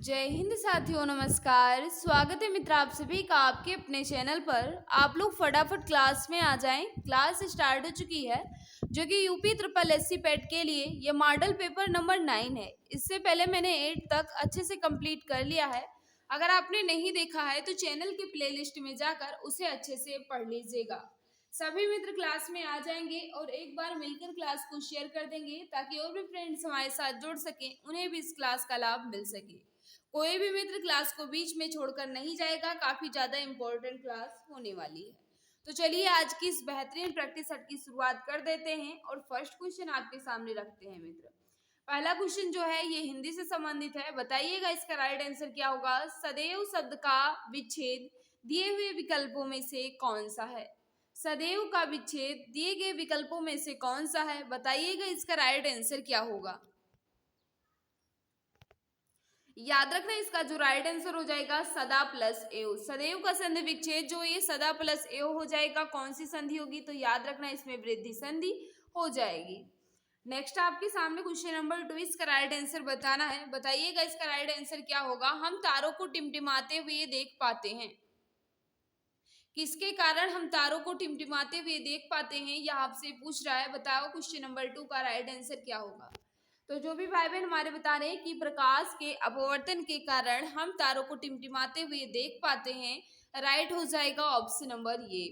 जय हिंद साथियों, नमस्कार। स्वागत है मित्र आप सभी का आपके अपने चैनल पर। आप लोग फटाफट क्लास में आ जाएं। क्लास स्टार्ट हो चुकी है जो कि यूपी ट्रिपल एससी पेट के लिए ये मॉडल पेपर नंबर 9 है। इससे पहले मैंने 8 तक अच्छे से कंप्लीट कर लिया है। अगर आपने नहीं देखा है तो चैनल के प्लेलिस्ट में जाकर उसे अच्छे से पढ़ लीजिएगा। सभी मित्र क्लास में आ जाएंगे और एक बार मिलकर क्लास को शेयर कर देंगे ताकि और भी फ्रेंड्स हमारे साथ जुड़ सकें, उन्हें भी इस क्लास का लाभ मिल सके। कोई भी मित्र क्लास को बीच में छोड़कर नहीं जाएगा, काफी ज्यादा इंपॉर्टेंट क्लास होने वाली है। तो चलिए आज की इस बेहतरीन प्रैक्टिस सेट की शुरुआत कर देते हैं और फर्स्ट क्वेश्चन आपके सामने रखते हैं मित्र। पहला क्वेश्चन जो है ये हिंदी से संबंधित है। बताइएगा इसका राइट आंसर क्या होगा। सदैव शब्द का विच्छेद दिए हुए विकल्पों में से कौन सा है। सदैव का विच्छेद दिए गए विकल्पों में से कौन सा है। बताइएगा इसका राइट आंसर क्या होगा। याद रखना इसका जो राइट आंसर हो जाएगा सदा प्लस एव। सदैव का संधि विच्छेद जो ये सदा प्लस एव हो जाएगा। कौन सी संधि होगी तो याद रखना इसमें वृद्धि संधि हो जाएगी। नेक्स्ट आपके सामने क्वेश्चन नंबर 2, इसका राइट आंसर बताना है। बताइएगा इसका राइट आंसर क्या होगा। हम तारों को टिमटिमाते हुए देख पाते हैं। किसके कारण हम तारों को टिमटिमाते हुए देख पाते हैं यह आपसे पूछ रहा है। बताओ क्वेश्चन नंबर 2 का राइट आंसर क्या होगा। तो जो भी भाई बहन हमारे बता रहे हैं कि प्रकाश के अपवर्तन के कारण हम तारों को टिमटिमाते हुए देख पाते हैं, राइट हो जाएगा ऑप्शन नंबर ये।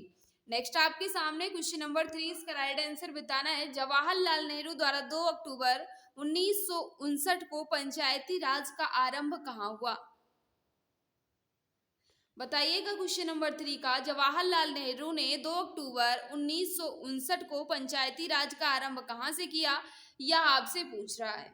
नेक्स्ट आपके सामने क्वेश्चन नंबर 3, इसका राइट आंसर बताना है। जवाहरलाल नेहरू द्वारा 2 अक्टूबर 1959 को पंचायती राज का आरंभ कहाँ हुआ। बताइएगा क्वेश्चन नंबर 3 का। जवाहरलाल नेहरू ने 2 अक्टूबर 1959 को पंचायती राज का आरंभ कहाँ से किया, यह आपसे पूछ रहा है।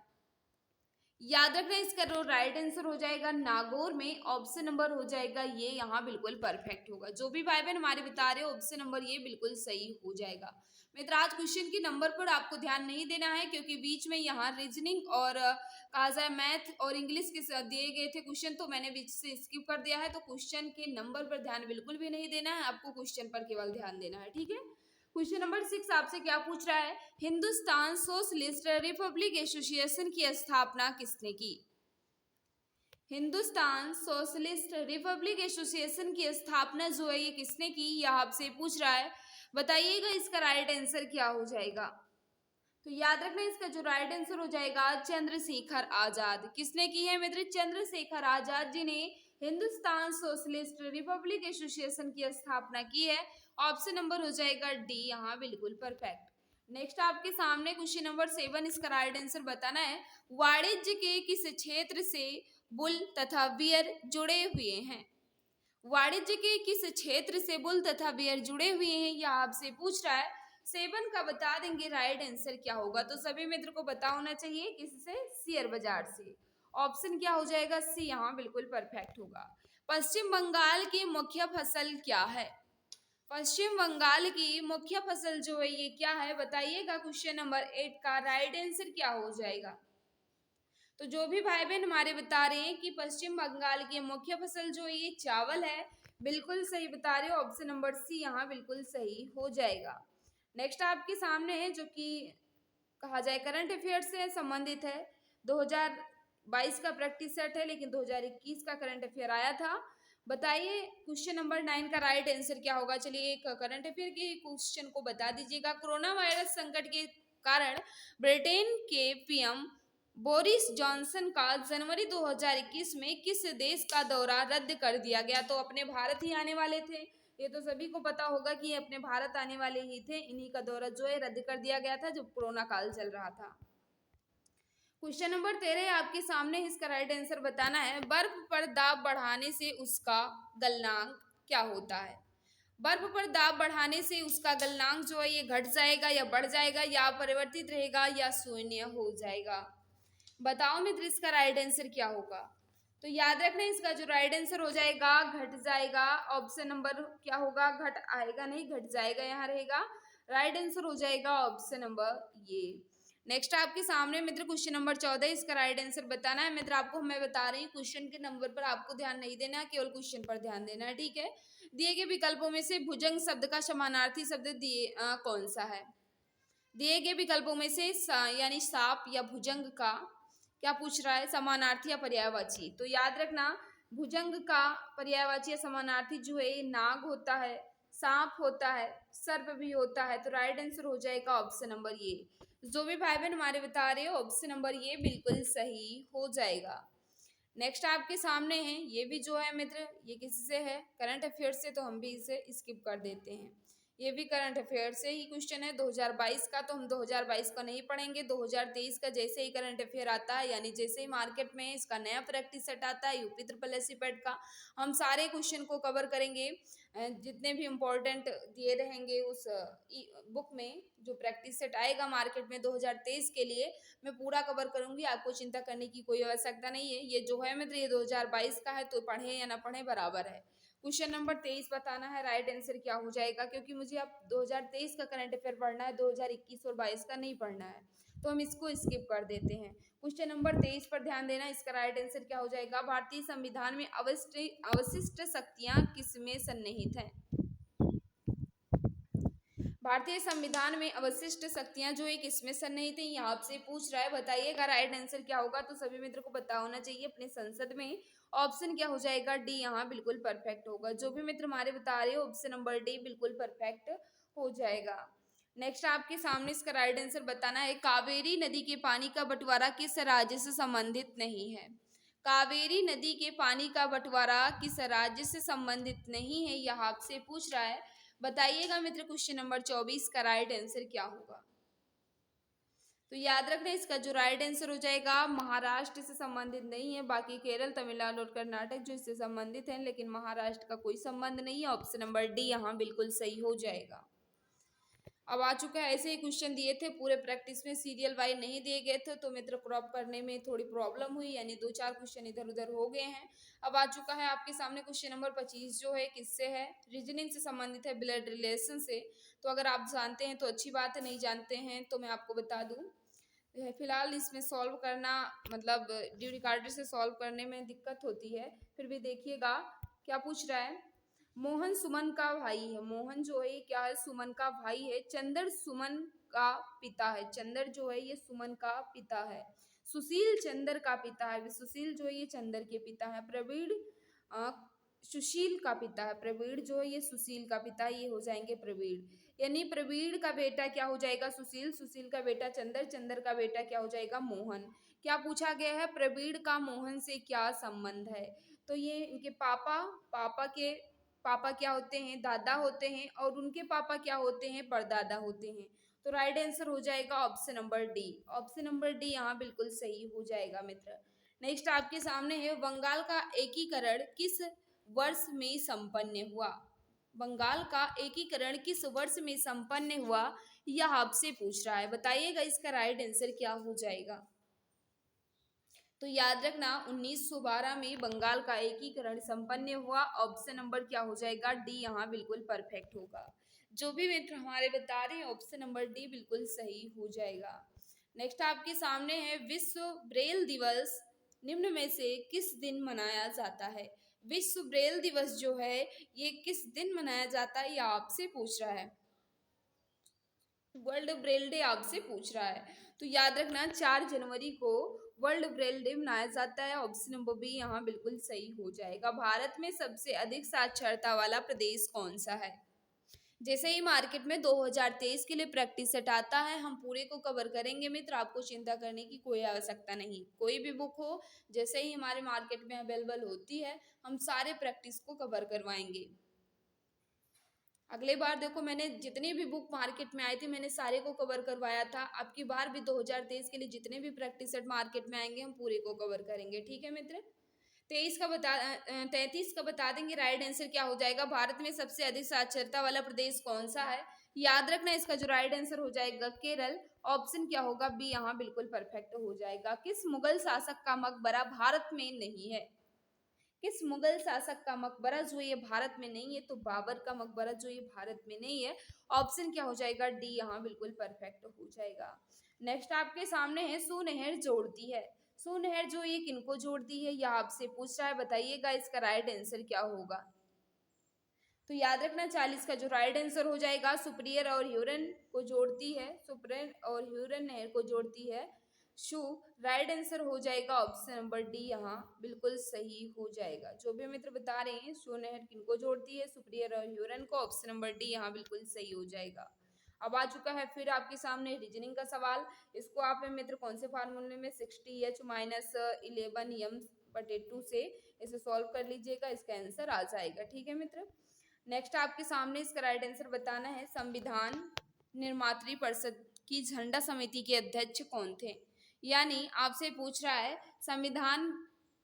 याद रखना इसका राइट आंसर हो जाएगा नागौर में। ऑप्शन नंबर हो जाएगा ये, यहाँ बिल्कुल परफेक्ट होगा। जो भी भाई बहन हमारे बता रहे हो ऑप्शन नंबर ये बिल्कुल सही हो जाएगा। मित्र आज क्वेश्चन के नंबर पर आपको ध्यान नहीं देना है क्योंकि बीच में यहाँ रीजनिंग और कहा जाए मैथ और इंग्लिश के साथ दिए गए थे क्वेश्चन, तो मैंने बीच से स्किप कर दिया है। तो क्वेश्चन के नंबर पर ध्यान बिल्कुल भी नहीं देना है, आपको क्वेश्चन पर केवल ध्यान देना है, ठीक है। क्वेश्चन नंबर 6 आपसे क्या पूछ रहा है। हिंदुस्तान सोशलिस्ट रिपब्लिक एसोसिएशन की स्थापना किसने की। हिंदुस्तान सोशलिस्ट रिपब्लिक एसोसिएशन की स्थापना जो है ये किसने की, यह आपसे पूछ रहा है। बताइएगा इसका राइट आंसर क्या हो जाएगा। तो याद रखना इसका जो राइट आंसर हो जाएगा चंद्रशेखर आजाद। किसने की है मित्र, चंद्रशेखर आजाद जी ने हिंदुस्तान सोशलिस्ट रिपब्लिक एसोसिएशन की स्थापना की है। ऑप्शन नंबर हो जाएगा डी, यहाँ बिल्कुल परफेक्ट। नेक्स्ट आपके सामने क्वेश्चन नंबर 7, इसका राइट आंसर बताना है। वाणिज्य के किस क्षेत्र से बुल तथा बियर जुड़े हुए हैं। वाणिज्य के किस क्षेत्र से बुल तथा बियर जुड़े हुए हैं यह आपसे पूछ रहा है। 7 का बता देंगे राइट आंसर क्या होगा। तो सभी मित्र को पता होना चाहिए किससे, शेयर बाजार से। ऑप्शन क्या हो जाएगा सी, यहाँ बिल्कुल परफेक्ट होगा। पश्चिम बंगाल की मुख्य फसल क्या है। पश्चिम बंगाल की मुख्य फसल जो है ये क्या है। बताइएगा क्वेश्चन नंबर 8 का राइट आंसर क्या हो जाएगा। तो जो भी भाई बहन हमारे बता रहे हैं कि पश्चिम बंगाल की मुख्य फसल जो ये चावल है, बिल्कुल सही बता रहे हो। ऑप्शन नंबर सी यहाँ बिल्कुल सही हो जाएगा। नेक्स्ट आपके सामने है जो कि कहा जाए करंट अफेयर से संबंधित है। 2022 का प्रैक्टिस सेट है लेकिन 2021 का करंट अफेयर आया था। बताइए क्वेश्चन नंबर 9 का राइट आंसर क्या होगा। चलिए एक करंट अफेयर के क्वेश्चन को बता दीजिएगा। कोरोना वायरस संकट के कारण ब्रिटेन के पीएम बोरिस जॉनसन का जनवरी 2021 में किस देश का दौरा रद्द कर दिया गया। तो अपने भारत ही आने वाले थे, ये तो सभी को पता होगा कि ये अपने भारत आने वाले ही थे। इन्हीं का दौरा जो है रद्द कर दिया गया था जब कोरोना काल चल रहा था। क्वेश्चन नंबर 13 आपके सामने, इसका राइट आंसर बताना है। बर्फ पर दाब बढ़ाने से उसका गलनांक क्या होता है। बर्फ पर दाब बढ़ाने से उसका गलनांक जो है ये घट जाएगा या बढ़ जाएगा या परिवर्तित रहेगा या शून्य हो जाएगा। बताओ मित्र इसका राइट आंसर क्या होगा। तो याद रखना इसका जो राइट आंसर हो जाएगा घट जाएगा। ऑप्शन नंबर क्या होगा, घट आएगा नहीं घट जाएगा यहाँ रहेगा। राइट आंसर हो जाएगा ऑप्शन नंबर ये। नेक्स्ट आपके सामने मित्र क्वेश्चन नंबर 14, इसका राइट आंसर बताना है। मित्र आपको मैं बता रही हूँ क्वेश्चन के नंबर पर आपको ध्यान नहीं देना है, केवल क्वेश्चन पर ध्यान देना है, ठीक है। दिए गए विकल्पों में से भुजंग शब्द का समानार्थी शब्द दिए कौन सा है। दिए गए विकल्पों में से यानी सांप या भुजंग का क्या पूछ रहा है, समानार्थी या पर्यायवाची। तो याद रखना भुजंग का पर्यायवाची या समानार्थी जो है नाग होता है, सांप होता है, सर्प भी होता है। तो राइट आंसर हो जाएगा ऑप्शन नंबर ये। जो भी भाई बहन हमारे बता रहे हो ऑप्शन नंबर ये बिल्कुल सही हो जाएगा। नेक्स्ट आपके सामने है, ये भी जो है मित्र ये किससे है, करंट अफेयर्स से, तो हम भी इसे स्किप कर देते हैं। ये भी करंट अफेयर से ही क्वेश्चन है 2022 का, तो हम 2022 का नहीं पढ़ेंगे। 2023 का जैसे ही करंट अफेयर आता है, यानी जैसे ही मार्केट में इसका नया प्रैक्टिस सेट आता है यूपी ट्रिपल एस पैट का, हम सारे क्वेश्चन को कवर करेंगे। जितने भी इम्पोर्टेंट दिए रहेंगे उस बुक में, जो प्रैक्टिस सेट आएगा मार्केट में 2023 के लिए, मैं पूरा कवर करूंगी। आपको चिंता करने की कोई आवश्यकता नहीं है। ये जो है मित्र ये 2022 का है, तो पढ़े या ना पढ़े बराबर है। क्वेश्चन नंबर 23 बताना है राइट आंसर क्या हो जाएगा, क्योंकि मुझे अब 2023 का करंट अफेयर पढ़ना है, 2021 और 22 का नहीं पढ़ना है, तो हम इसको स्किप कर देते हैं। क्वेश्चन नंबर 23 पर ध्यान देना, इसका राइट आंसर क्या हो जाएगा। भारतीय संविधान में अवशिष्ट शक्तियां किसमें सन्निहित हैं। भारतीय संविधान में अवशिष्ट शक्तियां जो है किसमें सन्निहित है, ये आपसे पूछ रहा है। बताइएगा राइट आंसर क्या होगा। तो सभी मित्र को पता होना चाहिए अपने संसद में। ऑप्शन क्या हो जाएगा, डी यहाँ बिल्कुल परफेक्ट होगा। जो भी मित्र हमारे बता रहे हो ऑप्शन नंबर डी बिल्कुल परफेक्ट हो जाएगा। नेक्स्ट आपके सामने इसका राइट आंसर बताना है। कावेरी नदी के पानी का बंटवारा किस राज्य से संबंधित नहीं है। कावेरी नदी के पानी का बंटवारा किस राज्य से संबंधित नहीं है, यह आपसे पूछ रहा है। बताइएगा मित्र क्वेश्चन नंबर 24 का राइट आंसर क्या होगा। तो याद रखना इसका जो राइट आंसर हो जाएगा महाराष्ट्र से संबंधित नहीं है, बाकी केरल, तमिलनाडु और कर्नाटक जो इससे संबंधित हैं, लेकिन महाराष्ट्र का कोई संबंध नहीं है। ऑप्शन नंबर डी यहाँ बिल्कुल सही हो जाएगा। अब आ चुका है, ऐसे ही क्वेश्चन दिए थे पूरे प्रैक्टिस में, सीरियल वाइज नहीं दिए गए थे, तो मित्र क्रॉप करने में थोड़ी प्रॉब्लम हुई, यानी 2-4 क्वेश्चन इधर उधर हो गए हैं। अब आ चुका है आपके सामने क्वेश्चन नंबर 25 जो है किससे है, रीजनिंग से संबंधित है, ब्लड रिलेशन से। तो अगर आप जानते हैं तो अच्छी बात है, नहीं जानते हैं तो मैं आपको बता दूं फिलहाल इसमें सॉल्व करना मतलब ड्यू रिकॉर्डर से सॉल्व करने में दिक्कत होती है। फिर भी देखिएगा क्या पूछ रहा है। मोहन सुमन का भाई है। मोहन जो है क्या है, सुमन का भाई है। चंद्र सुमन का पिता है। चंद्र जो है ये सुमन का पिता है। सुशील चंद्र का पिता है। सुशील जो है ये चंद्र के पिता है। प्रवीण सुशील का पिता है। प्रवीण जो है ये सुशील का पिता है, ये हो जाएंगे प्रवीण। यानी प्रवीण का बेटा क्या हो जाएगा, सुशील। सुशील का बेटा चंद्र। चंद्र का बेटा क्या हो जाएगा, मोहन। क्या पूछा गया है, प्रवीण का मोहन से क्या संबंध है। तो ये इनके पापा क्या होते हैं, दादा होते हैं, और उनके पापा क्या होते हैं, परदादा होते हैं। तो राइट आंसर हो जाएगा option number D. Option number D यहाँ बिल्कुल सही हो जाएगा मित्र। नेक्स्ट आपके सामने है, बंगाल का एकीकरण किस वर्ष में संपन्न हुआ। बंगाल का एकीकरण किस वर्ष में संपन्न हुआ, यह आपसे पूछ रहा है। बताइएगा इसका राइट आंसर क्या हो जाएगा। तो याद रखना 1912 में बंगाल का एकीकरण संपन्न हुआ। ऑप्शन नंबर क्या हो जाएगा, डी यहाँ बिल्कुल परफेक्ट होगा। जो भी मित्र हमारे बता रहे हैं ऑप्शन नंबर डी बिल्कुल सही हो जाएगा। नेक्स्ट आपके सामने है, विश्व ब्रेल दिवस निम्न में से किस दिन मनाया जाता है। विश्व ब्रेल दिवस जो है ये किस दिन मनाया जाता है, यह आपसे पूछ रहा है। वर्ल्ड ब्रेल डे आपसे पूछ रहा है। तो याद रखना 4 जनवरी को वर्ल्ड ब्रेल डे मनाया जाता है। ऑप्शन नंबर बी यहाँ बिल्कुल सही हो जाएगा। भारत में सबसे अधिक साक्षरता वाला प्रदेश कौन सा है। जैसे ही मार्केट में 2023 के लिए प्रैक्टिस सेट आता है, हम पूरे को कवर करेंगे मित्र। आपको चिंता करने की कोई आवश्यकता नहीं। कोई भी बुक हो, जैसे ही हमारे मार्केट में अवेलेबल होती है, हम सारे प्रैक्टिस को कवर करवाएंगे। अगले बार देखो मैंने जितनी भी बुक मार्केट में आई थी मैंने सारे को कवर करवाया था। अब की बार भी 2023 के लिए जितने भी प्रैक्टिस सेट मार्केट में आएंगे हम पूरे को कवर करेंगे। ठीक है मित्र। 33 का बता देंगे राइट आंसर क्या हो जाएगा। भारत में सबसे अधिक साक्षरता वाला प्रदेश कौन सा है। याद रखना इसका जो राइट आंसर हो जाएगा केरल। ऑप्शन क्या होगा, बी यहाँ बिल्कुल परफेक्ट हो जाएगा। किस मुगल शासक का मकबरा भारत में नहीं है। किस मुगल शासक का मकबरा जो ये भारत में नहीं है, तो बाबर का मकबरा जो ये भारत में नहीं है। ऑप्शन क्या हो जाएगा, डी यहाँ बिल्कुल परफेक्ट हो जाएगा। नेक्स्ट आपके सामने है, सुनहर जोड़ती है। सुनहर जो ये किनको जोड़ती है, यह आपसे पूछ रहा है। बताइएगा इसका राइट आंसर क्या होगा। तो याद रखना 40 का जो राइट आंसर हो जाएगा, सुप्रियर और ह्यूरन को जोड़ती है। सुप्रियर और ह्यूरन नहर को जोड़ती है। शू। राइट आंसर हो जाएगा ऑप्शन नंबर डी, यहाँ बिल्कुल सही हो जाएगा। जो भी मित्र बता रहे हैं शू नहर किनको जोड़ती है, सुपीरियर और ह्यूरन को, ऑप्शन नंबर डी यहाँ बिल्कुल सही हो जाएगा। अब आ चुका है फिर आपके सामने रीजनिंग का सवाल। इसको आप मित्र कौन से फार्मूले में 60h माइनस 11m/2 से इसे सॉल्व कर लीजिएगा, इसका आंसर आ जाएगा। ठीक है मित्र। नेक्स्ट आपके सामने इसका राइट आंसर बताना है। संविधान निर्मात्री परिषद की झंडा समिति के अध्यक्ष कौन थे? यानी आपसे पूछ रहा है संविधान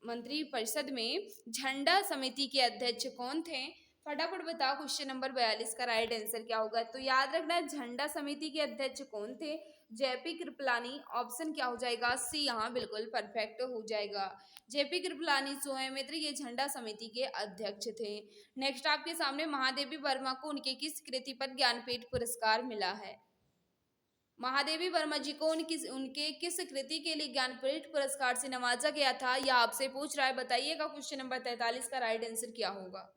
मंत्री परिषद में झंडा समिति के अध्यक्ष कौन थे? फटाफट बताओ क्वेश्चन नंबर 42 का राइट आंसर क्या होगा। तो याद रखना झंडा समिति के अध्यक्ष कौन थे? जेपी कृपलानी। ऑप्शन क्या हो जाएगा? सी यहाँ बिल्कुल परफेक्ट हो जाएगा। जेपी कृपलानी जो है मित्र ये झंडा समिति के अध्यक्ष थे। नेक्स्ट आपके सामने महादेवी वर्मा को उनके किस कृति पर ज्ञानपीठ पुरस्कार मिला है? महादेवी वर्मा जी को उनके किस कृति के लिए ज्ञानपीठ पुरस्कार से नवाजा गया था, यह आपसे पूछ रहा है। बताइएगा क्वेश्चन नंबर 43 का राइट आंसर क्या होगा।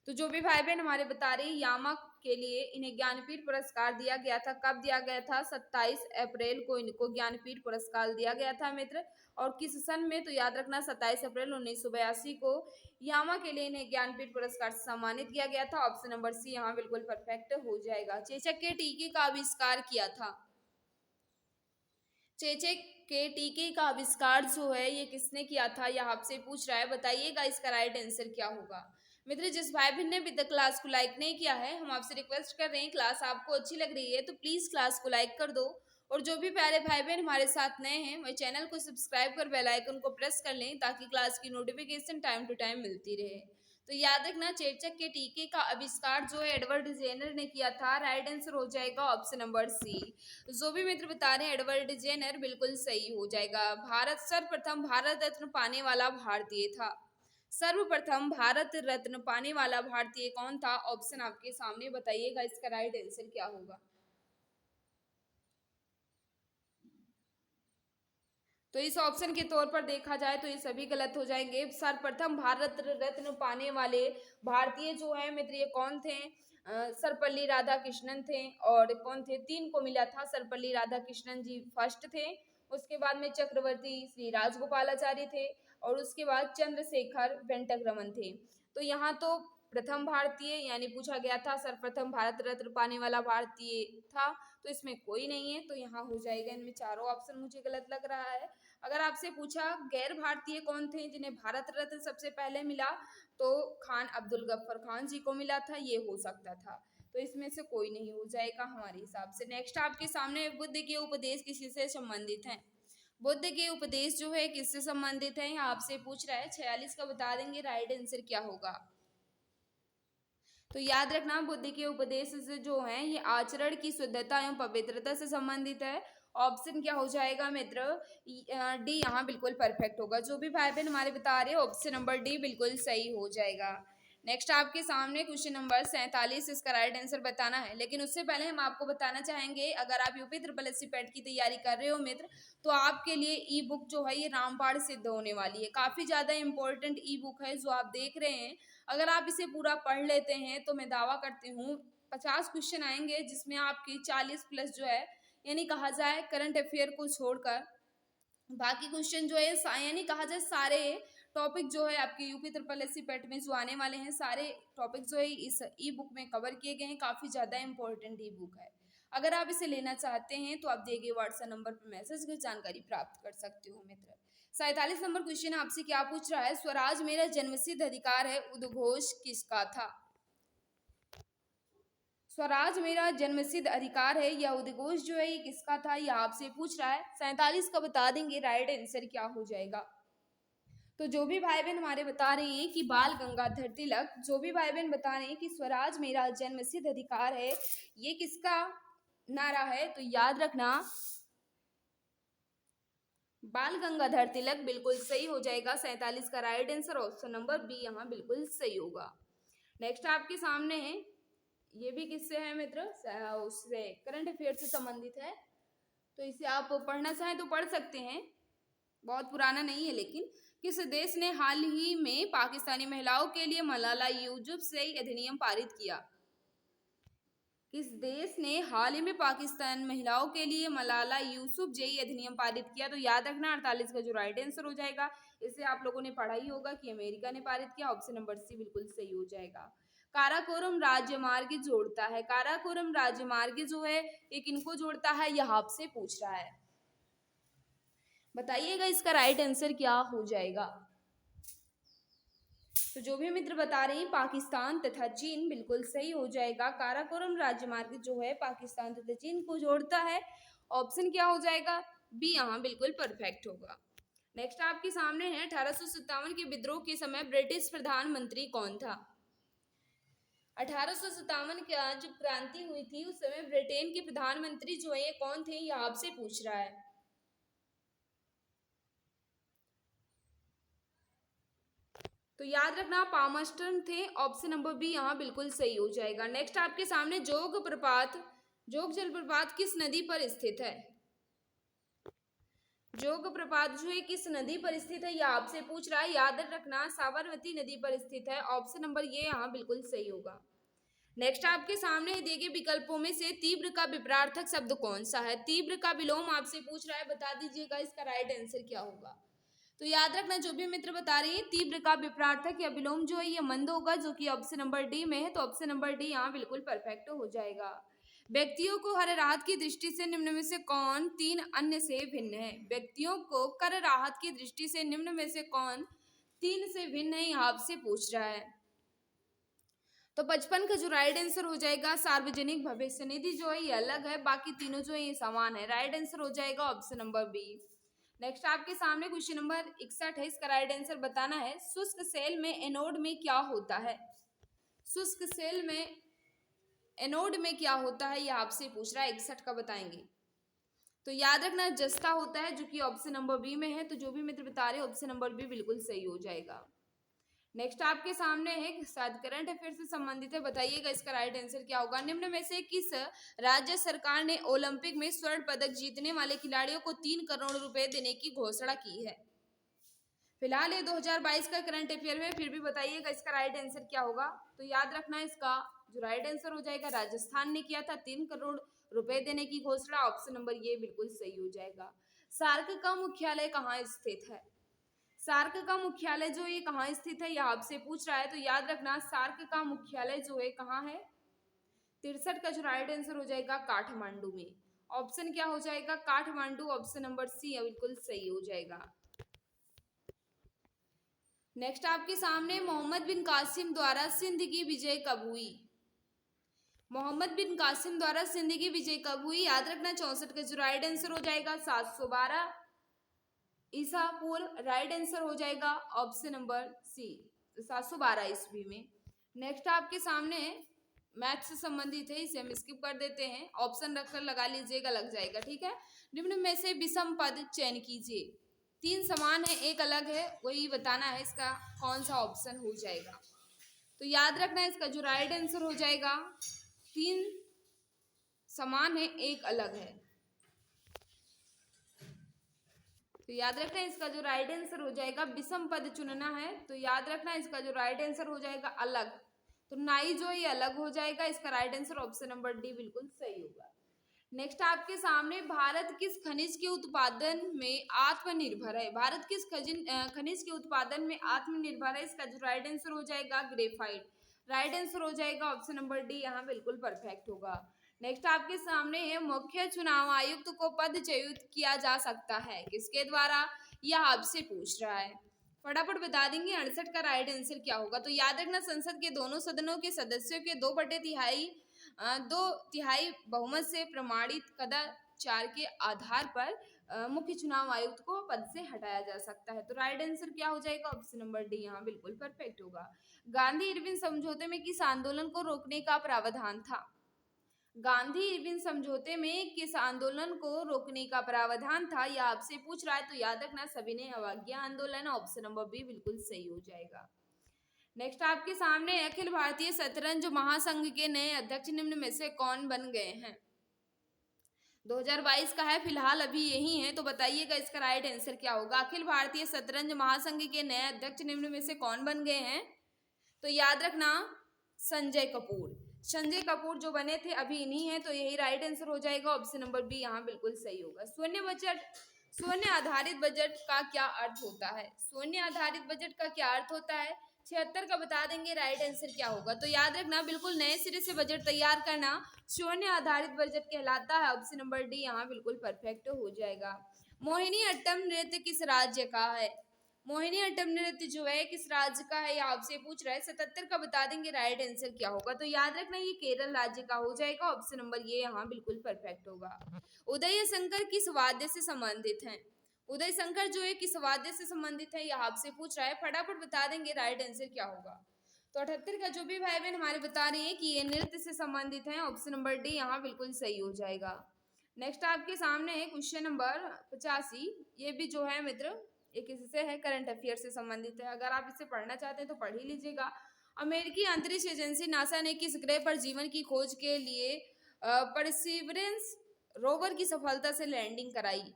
तो जो भी भाई बहन हमारे बता रहे हैं यामा के लिए इन्हें ज्ञानपीठ पुरस्कार दिया गया था। कब दिया गया था? 27 अप्रैल को इनको ज्ञानपीठ पुरस्कार दिया गया था मित्र। और किस सन में? तो याद रखना 27 अप्रैल 1982 को यामा के लिए इन्हें ज्ञानपीठ पुरस्कार से सम्मानित किया गया था। ऑप्शन नंबर सी यहाँ बिल्कुल परफेक्ट हो जाएगा। चेचक के टीके का आविष्कार किया था। चेचक के टीके का आविष्कार जो है ये किसने किया था, यह आपसे पूछ रहा है। बताइएगा इसका राइट आंसर क्या होगा। मित्र जिस भाई बहन ने अभी तक क्लास को लाइक नहीं किया है, हम आपसे रिक्वेस्ट कर रहे हैं, क्लास आपको अच्छी लग रही है तो प्लीज क्लास को लाइक कर दो। और जो भी प्यारे भाई बहन हमारे साथ नए हैं वह चैनल को सब्सक्राइब कर बेल आइकन को प्रेस कर लें ताकि क्लास की नोटिफिकेशन टाइम टू टाइम मिलती रहे। तो याद रखना चेचक के टीके का आविष्कार जो है एडवर्ड जेनर ने किया था। राइट आंसर हो जाएगा ऑप्शन नंबर सी। जो भी मित्र बता रहे हैं एडवर्ड जेनर बिल्कुल सही हो जाएगा। भारत सर्वप्रथम भारत रत्न पाने वाला भारतीय था। सर्वप्रथम भारत रत्न पाने वाला भारतीय कौन था? ऑप्शन आपके सामने। बताइएगा इसका राइट आंसर क्या होगा। तो इस ऑप्शन के तौर पर देखा जाए तो ये सभी गलत हो जाएंगे। सर्वप्रथम भारत रत्न पाने वाले भारतीय जो है मित्र ये कौन थे? सर्वपल्ली राधाकृष्णन थे। और कौन थे? 3 को मिला था। सर्वपल्ली राधाकृष्णन जी फर्स्ट थे, उसके बाद में चक्रवर्ती श्री राजगोपालाचारी थे और उसके बाद चंद्रशेखर वेंकटरमन थे। तो यहाँ तो प्रथम भारतीय यानी पूछा गया था सर्वप्रथम भारत रत्न पाने वाला भारतीय था, तो इसमें कोई नहीं है, तो यहाँ हो जाएगा। इनमें चारों ऑप्शन मुझे गलत लग रहा है। अगर आपसे पूछा गैर भारतीय कौन थे जिन्हें भारत रत्न सबसे पहले मिला, तो खान अब्दुल गफ्फर खान जी को मिला था, ये हो सकता था। तो इसमें से कोई नहीं हो जाएगा हमारे हिसाब से। नेक्स्ट आपके सामने बुद्ध के उपदेश किसी से संबंधित हैं। बुद्ध के उपदेश जो है किससे संबंधित है, आपसे पूछ रहा है। 46 का बता देंगे राइट आंसर क्या होगा। तो याद रखना बुद्ध के उपदेश जो हैं ये आचरण की शुद्धता एवं पवित्रता से संबंधित है। ऑप्शन क्या हो जाएगा मित्र? डी यहाँ बिल्कुल परफेक्ट होगा। जो भी भाई बहन हमारे बता रहे हैं ऑप्शन नंबर डी बिल्कुल सही हो जाएगा। नेक्स्ट आपके सामने क्वेश्चन नंबर 47, इसका राइट आंसर बताना है। लेकिन उससे पहले हम आपको बताना चाहेंगे अगर आप यूपी SSC पेट की तैयारी कर रहे हो मित्र, तो आपके लिए ई बुक जो है ये रामबाण सिद्ध होने वाली है। काफ़ी ज़्यादा इंपॉर्टेंट ई बुक है जो आप देख रहे हैं। अगर आप इसे पूरा पढ़ लेते हैं तो मैं दावा करती हूँ 50 क्वेश्चन आएंगे जिसमें आपकी 40 प्लस जो है यानी कहा जाए करंट अफेयर को छोड़कर बाकी क्वेश्चन जो है यानी कहा जाए सारे टॉपिक जो है आपके यूपी SSC पेट में जो आने वाले हैं सारे टॉपिक जो है इस ई बुक में कवर किए गए हैं। काफ़ी ज़्यादा इंपॉर्टेंट ई बुक है। अगर आप इसे लेना चाहते हैं तो आप दिए गए व्हाट्सएप नंबर पर मैसेज कर जानकारी प्राप्त कर सकते हो मित्र। 47 नंबर क्वेश्चन आपसे क्या पूछ रहा है? स्वराज मेरा जन्मसिद्ध अधिकार है उद्घोष किसका था? स्वराज मेरा जन्मसिद्ध अधिकार है यह उद्घोष जो है ये किसका था, यह आपसे पूछ रहा है। 47 का बता देंगे राइट आंसर क्या हो जाएगा। तो जो भी भाई बहन हमारे बता रहे हैं कि बाल गंगाधर तिलक, जो भी भाई बहन बता रहे हैं कि स्वराज मेरा जन्मसिद्ध अधिकार है, ये किसका नारा है? तो याद रखना बाल गंगाधर तिलक बिल्कुल सही हो जाएगा। 47 का right answer option number B यहाँ बिल्कुल सही होगा। नेक्स्ट आपके सामने है, ये भी किससे है मित्र? उससे करंट अफेयर से संबंधित है, तो इसे आप पढ़ना चाहें तो पढ़ सकते हैं, बहुत पुराना नहीं है। लेकिन किस देश ने हाल ही में पाकिस्तानी महिलाओं के लिए मलाला यूसुफ से अधिनियम पारित किया? किस देश ने हाल ही में पाकिस्तान महिलाओं के लिए मलाला यूसुफजई अधिनियम पारित किया? तो याद रखना 48 का जो राइट आंसर हो जाएगा, इसे आप लोगों ने पढ़ा ही होगा कि अमेरिका ने पारित किया। ऑप्शन नंबर सी बिल्कुल सही हो जाएगा। काराकोरम राजमार्ग जोड़ता है, काराकोरम राजमार्ग जो है ये किनको जोड़ता है, यह आपसे पूछ रहा है। बताइएगा इसका राइट आंसर क्या हो जाएगा। तो जो भी मित्र बता रहे हैं पाकिस्तान तथा चीन, बिल्कुल सही हो जाएगा। काराकोरम राजमार्ग जो है पाकिस्तान तथा चीन को जोड़ता है। ऑप्शन क्या हो जाएगा, बी यहाँ बिल्कुल परफेक्ट होगा। नेक्स्ट आपके सामने है 1857 के विद्रोह के समय ब्रिटिश प्रधानमंत्री कौन था? 1857 का जब क्रांति हुई थी उस समय ब्रिटेन के प्रधानमंत्री जो है कौन थे, यह आपसे पूछ रहा है। तो याद रखना पामस्टर्न थे। ऑप्शन नंबर बी यहाँ बिल्कुल सही हो जाएगा। नेक्स्ट आपके सामने जोग प्रपात, जोग जलप्रपात किस नदी पर स्थित है? जोग प्रपात जो है किस नदी पर स्थित है, यह आपसे पूछ रहा है। याद रखना साबरमती नदी पर स्थित है। ऑप्शन नंबर ये यहाँ बिल्कुल सही होगा। नेक्स्ट आपके सामने देखिए विकल्पों में से तीव्र का विपरीतार्थक शब्द कौन सा है? तीव्र का विलोम आपसे पूछ रहा है, बता दीजिएगा इसका राइट आंसर क्या होगा। तो याद रखना जो भी मित्र बता रहे हैं तीव्र का विपरीतार्थक या विलोम जो है ये मंद होगा, जो कि ऑप्शन नंबर डी में है। तो ऑप्शन नंबर डी यहाँ बिल्कुल परफेक्ट हो जाएगा। व्यक्तियों को कर राहत की दृष्टि से निम्न में से कौन तीन अन्य से भिन्न है? व्यक्तियों को कर राहत की दृष्टि से निम्न में से कौन तीन से भिन्न है, यहाँ आपसे पूछ रहा है। तो 55 का जो राइट आंसर हो जाएगा सार्वजनिक भविष्य निधि जो है ये अलग है, बाकी तीनों जो है ये समान है। राइट आंसर हो जाएगा ऑप्शन नंबर बी। नेक्स्ट आपके सामने क्वेश्चन नंबर 61 है, इसका राइट आंसर बताना है। शुष्क सेल में एनोड में क्या होता है? शुष्क सेल में एनोड में क्या होता है, यह आपसे पूछ रहा है। 61 का बताएंगे। तो याद रखना जस्ता होता है, जो कि ऑप्शन नंबर बी में है। तो जो भी मित्र बता रहे हैं ऑप्शन नंबर बी बिल्कुल सही हो जाएगा। नेक्स्ट आपके सामने है शायद करंट अफेयर से संबंधित है, बताइएगा इसका राइट आंसर क्या होगा। निम्न में से किस राज्य सरकार ने ओलंपिक में स्वर्ण पदक जीतने वाले खिलाड़ियों को 3 करोड़ रुपए देने की घोषणा की है? फिलहाल ये 2022 का करंट अफेयर है, फिर भी बताइएगा इसका राइट आंसर क्या होगा। तो याद रखना इसका जो राइट आंसर हो जाएगा राजस्थान ने किया था 3 करोड़ रुपए देने की घोषणा। ऑप्शन नंबर ये बिल्कुल सही हो जाएगा। सार्क का मुख्यालय कहाँ स्थित है? सार्क का मुख्यालय जो ये कहाँ स्थित है, यह आपसे पूछ रहा है। तो याद रखना सार्क का मुख्यालय जो है कहाँ है? 63 का जो राइट आंसर हो जाएगा काठमांडू में। ऑप्शन क्या हो जाएगा, काठमांडू। ऑप्शन नंबर सी बिल्कुल सही हो जाएगा। नेक्स्ट आपके सामने मोहम्मद बिन कासिम द्वारा सिंध की विजय कब हुई? मोहम्मद बिन कासिम द्वारा सिंध की विजय कब हुई? याद रखना 64 का जो राइट आंसर हो जाएगा 712 ईसा पूर्व। राइट आंसर हो जाएगा ऑप्शन नंबर सी 712 ईस्वी में। नेक्स्ट आपके सामने मैथ से संबंधित है, इसे हम स्किप कर देते हैं। ऑप्शन रखकर लगा लीजिएगा, लग जाएगा, ठीक है। निम्न में से विषम पद चयन कीजिए। 3 समान है, एक अलग है, वही बताना है इसका कौन सा ऑप्शन हो जाएगा। तो याद रखना इसका जो राइट आंसर हो जाएगा 3 समान है, एक अलग है। तो याद रखना इसका जो राइट आंसर हो जाएगा विषम पद चुनना है। तो याद रखना इसका जो राइट आंसर हो जाएगा अलग। तो नाई जो ये अलग हो जाएगा, इसका right answer option number D बिल्कुल सही होगा। नेक्स्ट आपके सामने भारत किस खनिज के उत्पादन में आत्मनिर्भर है? भारत किस खनिज के उत्पादन में आत्मनिर्भर है? इसका जो राइट आंसर हो जाएगा ग्रेफाइट। राइट आंसर हो जाएगा ऑप्शन नंबर डी, यहाँ बिल्कुल परफेक्ट होगा। नेक्स्ट आपके सामने है मुख्य चुनाव आयुक्त को पदच्युत किया जा सकता है किसके द्वारा, यह आपसे पूछ रहा है। फटाफट बता देंगे 68 का राइट आंसर क्या होगा। तो याद रखना संसद के दोनों सदनों के सदस्यों के 2/3 बहुमत से प्रमाणित कदाचार के आधार पर मुख्य चुनाव आयुक्त को पद से हटाया जा सकता है। तो राइट आंसर क्या हो जाएगा ऑप्शन नंबर डी, यहाँ बिल्कुल परफेक्ट होगा। गांधी इरविन समझौते में किस आंदोलन को रोकने का प्रावधान था? गांधी इरविन समझौते में किस आंदोलन को रोकने का प्रावधान था, यह आपसे पूछ रहा है। तो याद रखना सविनय अवज्ञा आंदोलन। ऑप्शन नंबर बी बिल्कुल सही हो जाएगा। नेक्स्ट आपके सामने अखिल भारतीय शतरंज महासंघ के नए अध्यक्ष निम्न में से कौन बन गए हैं? 2022 का है, फिलहाल अभी यही है। तो बताइएगा इसका राइट आंसर क्या होगा। अखिल भारतीय शतरंज महासंघ के नए अध्यक्ष निम्न में से कौन बन गए हैं? तो याद रखना संजय कपूर। संजय कपूर जो बने थे अभी इन्हीं हैं, तो यही राइट आंसर हो जाएगा। ऑप्शन नंबर बी यहाँ बिल्कुल सही होगा। शून्य आधारित बजट का क्या अर्थ होता है? शून्य आधारित बजट का क्या अर्थ होता है? 76 का बता देंगे राइट आंसर क्या होगा। तो याद रखना, बिल्कुल नए सिरे से बजट तैयार करना शून्य आधारित बजट कहलाता है। ऑप्शन नंबर डी यहाँ बिल्कुल परफेक्ट हो जाएगा। मोहिनी अट्टम नृत्य किस राज्य का है? मोहिनी अट्टम नृत्य जो है किस राज्य का है, ये आपसे पूछ रहा है। 77 का बता देंगे राइट आंसर क्या होगा। तो याद रखना ये केरल राज्य का हो जाएगा। ऑप्शन नंबर ये यहाँ बिल्कुल परफेक्ट होगा। उदय शंकर किस वाद्य से संबंधित हैं? उदय शंकर जो है किस वाद्य से संबंधित है, यह आपसे पूछ रहा है। फटाफट बता देंगे राइट आंसर क्या होगा। तो 78 का जो भी भाई बहन हमारे बता रहे हैं कि ये नृत्य से संबंधित है, ऑप्शन नंबर डी यहाँ बिल्कुल सही हो जाएगा। नेक्स्ट आपके सामने है क्वेश्चन नंबर 85। ये भी जो है मित्र एक इससे है, करंट अफेयर से संबंधित है। अगर आप इसे पढ़ना चाहते हैं तो पढ़ ही लीजिएगा। अमेरिकी अंतरिक्ष एजेंसी नासा ने किस ग्रह पर जीवन की खोज के लिए परसिवरेंस रोवर की सफलता से लैंडिंग कराई?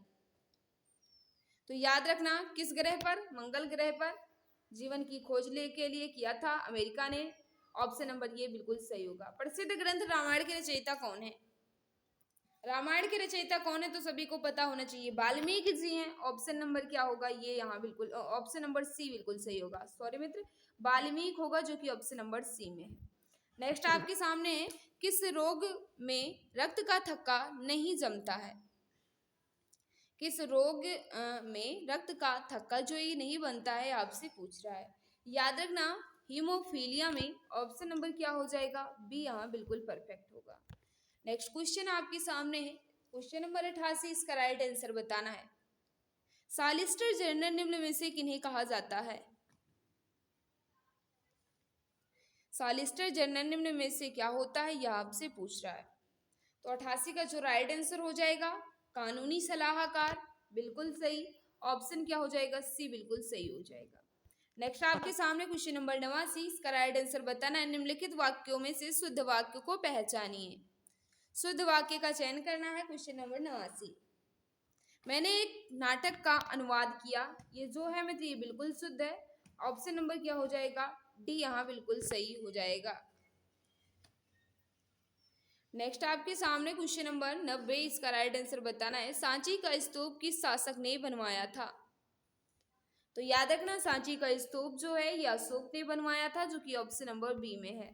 तो याद रखना किस ग्रह पर? मंगल ग्रह पर जीवन की खोज के लिए किया था अमेरिका ने। ऑप्शन नंबर ये बिल्कुल सही होगा। प्रसिद्ध ग्रंथ रामायण के रचयिता कौन है? रामायण के रचयिता कौन है तो सभी को पता होना चाहिए, वाल्मीकि जी हैं। ऑप्शन नंबर क्या होगा? ये यहाँ बिल्कुल ऑप्शन नंबर सी बिल्कुल सही होगा। सॉरी मित्र, वाल्मीकि होगा जो कि ऑप्शन नंबर सी में है। नेक्स्ट आपके सामने है, किस रोग में रक्त का थक्का नहीं जमता है? किस रोग में रक्त का थक्का जो ये नहीं बनता है, आपसे पूछ रहा है। याद रखना हीमोफीलिया में। ऑप्शन नंबर क्या हो जाएगा? बी यहाँ बिल्कुल परफेक्ट होगा। नेक्स्ट क्वेश्चन आपके सामने है, क्वेश्चन नंबर 88। इसका राइट आंसर बताना है। सॉलिसिटर जनरल निम्न में से किन्हें कहा जाता है? सॉलिसिटर जनरल निम्न में से क्या होता है, यह आपसे पूछ रहा है। तो 88 का जो राइट आंसर हो जाएगा कानूनी सलाहकार, बिल्कुल सही। ऑप्शन क्या हो जाएगा? सी बिल्कुल सही हो जाएगा। नेक्स्ट आपके सामने क्वेश्चन नंबर 89। इसका राइट आंसर बताना है। निम्नलिखित वाक्यों में से शुद्ध वाक्य को पहचानिए। शुद्ध वाक्य का चयन करना है। क्वेश्चन नंबर 89, मैंने एक नाटक का अनुवाद किया। ये जो है मित्र ये बिल्कुल शुद्ध है। ऑप्शन नंबर क्या हो जाएगा? डी यहाँ बिल्कुल सही हो जाएगा। नेक्स्ट आपके सामने क्वेश्चन नंबर 90। इसका राइट आंसर बताना है। सांची का स्तूप किस शासक ने बनवाया था? तो याद रखना सांची का स्तूप जो है यह अशोक ने बनवाया था, जो कि ऑप्शन नंबर बी में है।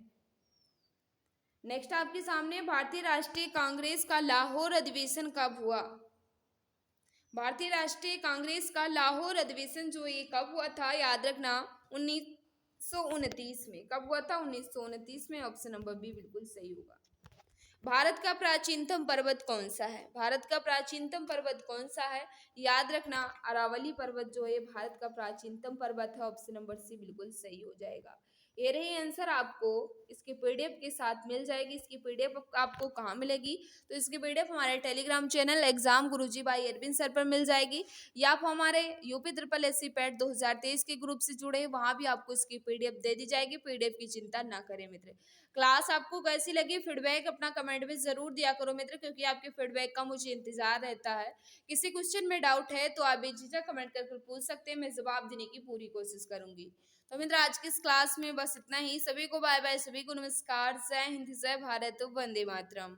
नेक्स्ट आपके सामने भारतीय राष्ट्रीय कांग्रेस का लाहौर अधिवेशन कब हुआ? भारतीय राष्ट्रीय कांग्रेस का लाहौर अधिवेशन जो ये कब हुआ था? याद रखना 1929 में। कब हुआ था? 1929 में। ऑप्शन नंबर बी बिल्कुल सही होगा। भारत का प्राचीनतम पर्वत कौन सा है? भारत का प्राचीनतम पर्वत कौन सा है? याद रखना अरावली पर्वत जो है भारत का प्राचीनतम पर्वत है। ऑप्शन नंबर सी बिल्कुल सही हो जाएगा। ये रही आंसर, आपको इसके पीडीएफ के साथ मिल जाएगी। इसकी पीडीएफ आपको कहाँ मिलेगी? तो इसकी पीडीएफ हमारे Telegram channel exam Guruji by Arvind sir पर मिल जाएगी, या आप हमारे UP triple S C PET 2023 के ग्रुप से जुड़े, वहाँ भी आपको इसकी पीडीएफ दे दी जाएगी। पीडीएफ की चिंता ना करें मित्र। क्लास आपको कैसी लगी फीडबैक अपना कमेंट में जरूर दिया करो मित्र, क्योंकि आपके फीडबैक का मुझे इंतजार रहता है। किसी क्वेश्चन में डाउट है तो आप बेझिझक कमेंट करके पूछ सकते हैं, मैं जवाब देने की पूरी कोशिश करूंगी। तो मित्र आज की इस क्लास में बस इतना ही। सभी को बाय बाय, सभी को नमस्कार, जय हिंद, जय भारत, वंदे मातरम।